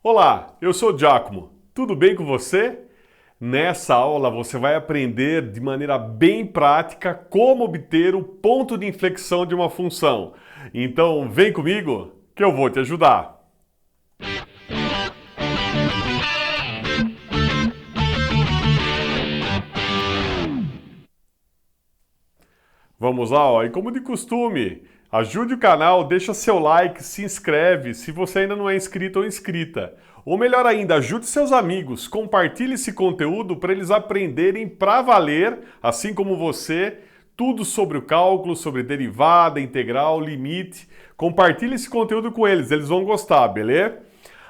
Olá, eu sou o Giacomo. Tudo bem com você? Nessa aula você vai aprender de maneira bem prática como obter o ponto de inflexão de uma função. Então vem comigo que eu vou te ajudar. Vamos lá, ó. E como de costume, ajude o canal, deixa seu like, se inscreve se você ainda não é inscrito ou inscrita. Ou melhor ainda, ajude seus amigos, compartilhe esse conteúdo para eles aprenderem para valer, assim como você, tudo sobre o cálculo, sobre derivada, integral, limite. Compartilhe esse conteúdo com eles, eles vão gostar, beleza?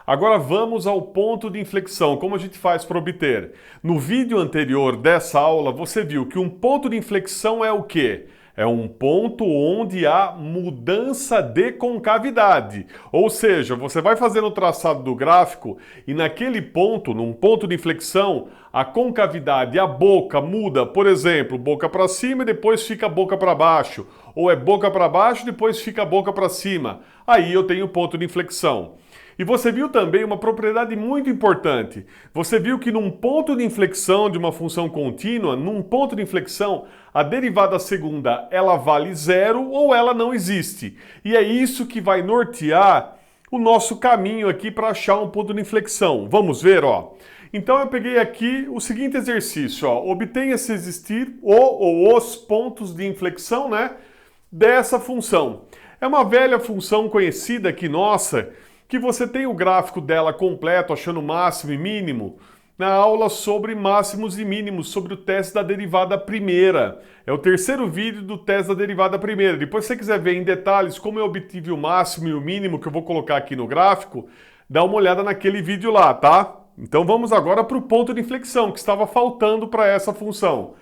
Agora vamos ao ponto de inflexão, como a gente faz para obter. No vídeo anterior dessa aula, você viu que um ponto de inflexão é o quê? É um ponto onde há mudança de concavidade. Ou seja, você vai fazendo o traçado do gráfico e naquele ponto, num ponto de inflexão, a concavidade, a boca muda, por exemplo, boca para cima e depois fica boca para baixo. Ou é boca para baixo e depois fica boca para cima. Aí eu tenho ponto de inflexão. E você viu também uma propriedade muito importante. Você viu que num ponto de inflexão de uma função contínua, num ponto de inflexão, a derivada segunda ela vale zero ou ela não existe. E é isso que vai nortear o nosso caminho aqui para achar um ponto de inflexão. Vamos ver, ó. Então eu peguei aqui o seguinte exercício, ó. Obtenha se existir o ou os pontos de inflexão, né, dessa função. É uma velha função conhecida aqui nossa, que você tem o gráfico dela completo, achando máximo e mínimo, na aula sobre máximos e mínimos, sobre o teste da derivada primeira. É o terceiro vídeo do teste da derivada primeira. Depois, se você quiser ver em detalhes como eu obtive o máximo e o mínimo, que eu vou colocar aqui no gráfico, dá uma olhada naquele vídeo lá, tá? Então vamos agora para o ponto de inflexão, que estava faltando para essa função.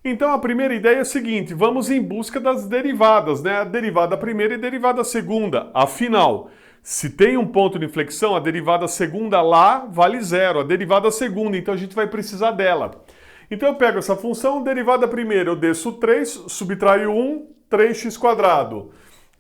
Então a primeira ideia é a seguinte, vamos em busca das derivadas, né? A derivada primeira e a derivada segunda. Afinal, se tem um ponto de inflexão, a derivada segunda lá vale zero, a derivada segunda, então a gente vai precisar dela. Então eu pego essa função, derivada primeira, eu desço 3, subtraio 1, 3x².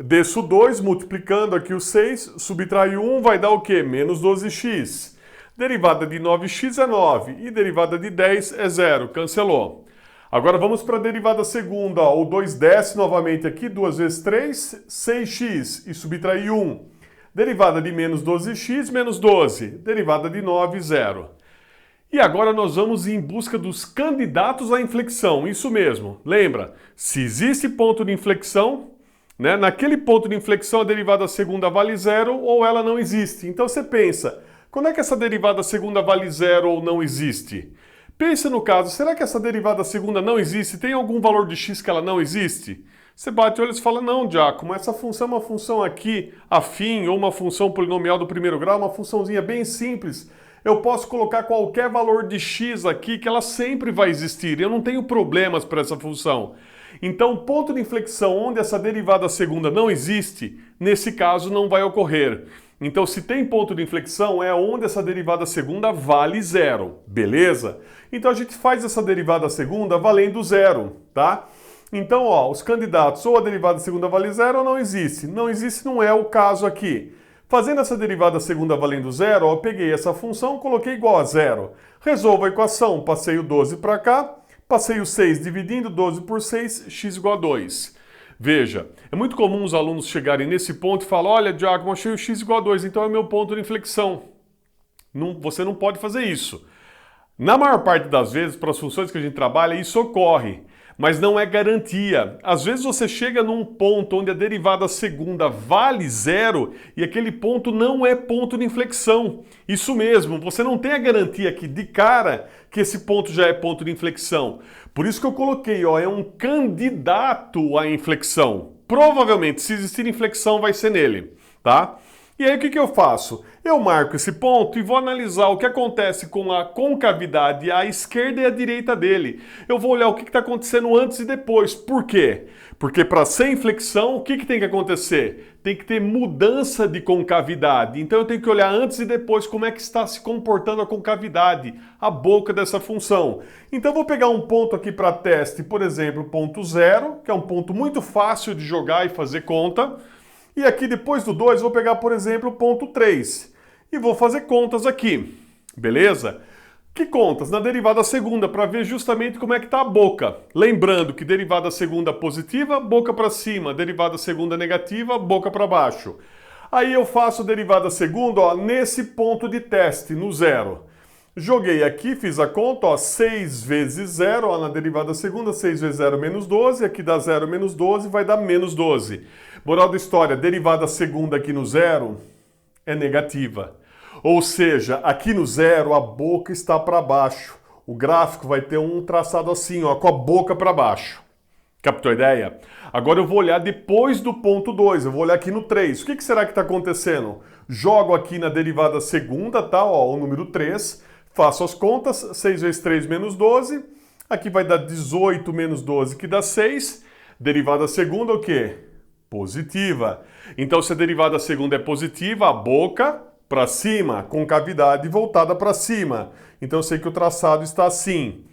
Desço 2, multiplicando aqui o 6, subtraio 1, vai dar o quê? Menos 12x. Derivada de 9x é 9 e derivada de 10 é 0, cancelou. Agora vamos para a derivada segunda, ó. O 2 desce novamente aqui, 2 vezes 3, 6x, e subtrair 1. Derivada de menos 12x, menos 12. Derivada de 9, 0. E agora nós vamos em busca dos candidatos à inflexão, isso mesmo. Lembra, se existe ponto de inflexão, né, naquele ponto de inflexão a derivada segunda vale 0 ou ela não existe. Então você pensa, quando é que essa derivada segunda vale 0 ou não existe? Pensa no caso, será que essa derivada segunda não existe? Tem algum valor de x que ela não existe? Você bate o olho e fala, não, Giacomo, essa função é uma função aqui afim ou uma função polinomial do primeiro grau, uma funçãozinha bem simples. Eu posso colocar qualquer valor de x aqui que ela sempre vai existir. Eu não tenho problemas para essa função. Então, o ponto de inflexão onde essa derivada segunda não existe, nesse caso não vai ocorrer. Então, se tem ponto de inflexão, é onde essa derivada segunda vale zero, beleza? Então, a gente faz essa derivada segunda valendo zero, tá? Então, ó, os candidatos ou a derivada segunda vale zero ou não existe. Não existe não é o caso aqui. Fazendo essa derivada segunda valendo zero, ó, eu peguei essa função, coloquei igual a zero. Resolvo a equação, passei o 12 para cá, passei o 6 dividindo 12 por 6, x igual a 2. Veja, é muito comum os alunos chegarem nesse ponto e falar, olha, Giacomo, achei o x igual a 2, então é o meu ponto de inflexão. Você não pode fazer isso. Na maior parte das vezes, para as funções que a gente trabalha, isso ocorre, mas não é garantia. Às vezes você chega num ponto onde a derivada segunda vale zero e aquele ponto não é ponto de inflexão. Isso mesmo, você não tem a garantia aqui de cara que esse ponto já é ponto de inflexão. Por isso que eu coloquei, ó, é um candidato à inflexão. Provavelmente, se existir inflexão, vai ser nele, tá? E aí o que eu faço? Eu marco esse ponto e vou analisar o que acontece com a concavidade à esquerda e à direita dele. Eu vou olhar o que está acontecendo antes e depois. Por quê? Porque para ser inflexão, o que tem que acontecer? Tem que ter mudança de concavidade. Então eu tenho que olhar antes e depois como é que está se comportando a concavidade, a boca dessa função. Então eu vou pegar um ponto aqui para teste, por exemplo, ponto 0, que é um ponto muito fácil de jogar e fazer conta. E aqui depois do 2 vou pegar, por exemplo, o ponto 3. e vou fazer contas aqui, beleza? Que contas? Na derivada segunda, para ver justamente como é que está a boca. Lembrando que derivada segunda positiva, boca para cima, derivada segunda negativa, boca para baixo. Aí eu faço derivada segunda, ó, nesse ponto de teste, no zero. Joguei aqui, fiz a conta, ó, 6 vezes 0, ó, na derivada segunda, 6 vezes 0 menos 12, aqui dá 0 menos 12, vai dar menos 12. Moral da história, derivada segunda aqui no zero é negativa. Ou seja, aqui no zero a boca está para baixo. O gráfico vai ter um traçado assim, ó, com a boca para baixo. Captou a ideia? Agora eu vou olhar depois do ponto 2, eu vou olhar aqui no 3. O que será que está acontecendo? Jogo aqui na derivada segunda, tá? Ó, o número 3. Faço as contas, 6 vezes 3 menos 12, aqui vai dar 18 menos 12, que dá 6. Derivada segunda o quê? Positiva. Então se a derivada segunda é positiva, a boca para cima, concavidade voltada para cima. Então eu sei que o traçado está assim.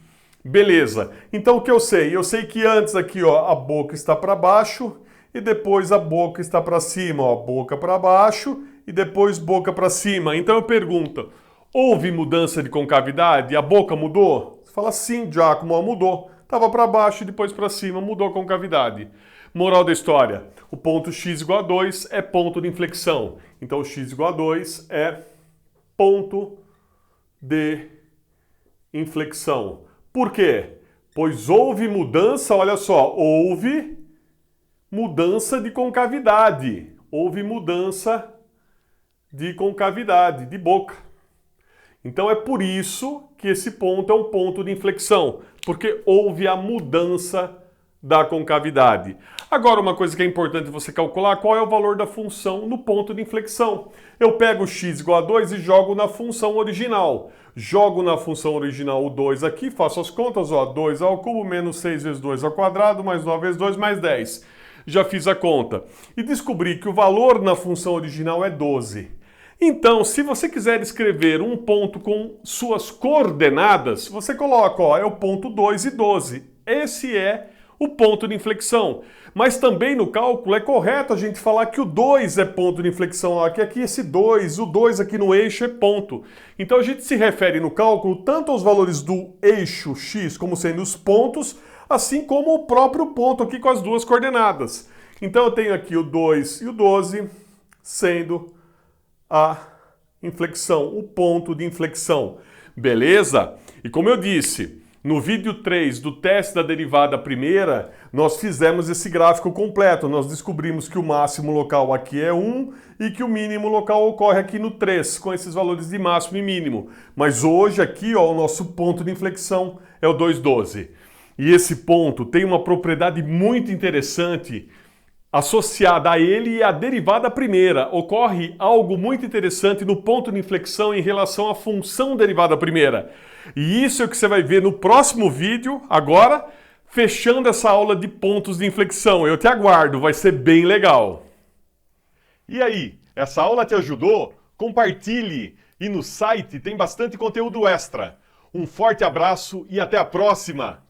Beleza. Então o que eu sei? Eu sei que antes aqui, ó, a boca está para baixo e depois a boca está para cima, ó, boca para baixo e depois boca para cima. Então eu pergunto, houve mudança de concavidade? A boca mudou? Você fala sim, Giacomo, mudou. Estava para baixo e depois para cima, mudou a concavidade. Moral da história, o ponto x igual a 2 é ponto de inflexão. Então o x igual a 2 é ponto de inflexão. Por quê? Pois houve mudança, olha só, houve mudança de concavidade. Houve mudança de concavidade, de boca. Então é por isso que esse ponto é um ponto de inflexão, porque houve a mudança da concavidade. Agora uma coisa que é importante você calcular, qual é o valor da função no ponto de inflexão. Eu pego x igual a 2 e jogo na função original. Jogo na função original o 2 aqui, faço as contas, ó, 2 ao cubo menos 6 vezes 2 ao quadrado, mais 9 vezes 2 mais 10. Já fiz a conta. E descobri que o valor na função original é 12. Então, se você quiser escrever um ponto com suas coordenadas, você coloca, ó, é o ponto 2 e 12. Esse é o ponto de inflexão. Mas também no cálculo é correto a gente falar que o 2 é ponto de inflexão, ó, que aqui esse 2, o 2 aqui no eixo é ponto. Então a gente se refere no cálculo tanto aos valores do eixo x como sendo os pontos, assim como o próprio ponto aqui com as duas coordenadas. Então eu tenho aqui o 2 e o 12 sendo a inflexão, o ponto de inflexão. Beleza? E como eu disse, no vídeo 3 do teste da derivada primeira, nós fizemos esse gráfico completo. Nós descobrimos que o máximo local aqui é 1 e que o mínimo local ocorre aqui no 3, com esses valores de máximo e mínimo. Mas hoje aqui, ó, o nosso ponto de inflexão é o 2,12. E esse ponto tem uma propriedade muito interessante associada a ele e à derivada primeira. Ocorre algo muito interessante no ponto de inflexão em relação à função derivada primeira. E isso é o que você vai ver no próximo vídeo, agora, fechando essa aula de pontos de inflexão. Eu te aguardo, vai ser bem legal. E aí, essa aula te ajudou? Compartilhe! E no site tem bastante conteúdo extra. Um forte abraço e até a próxima!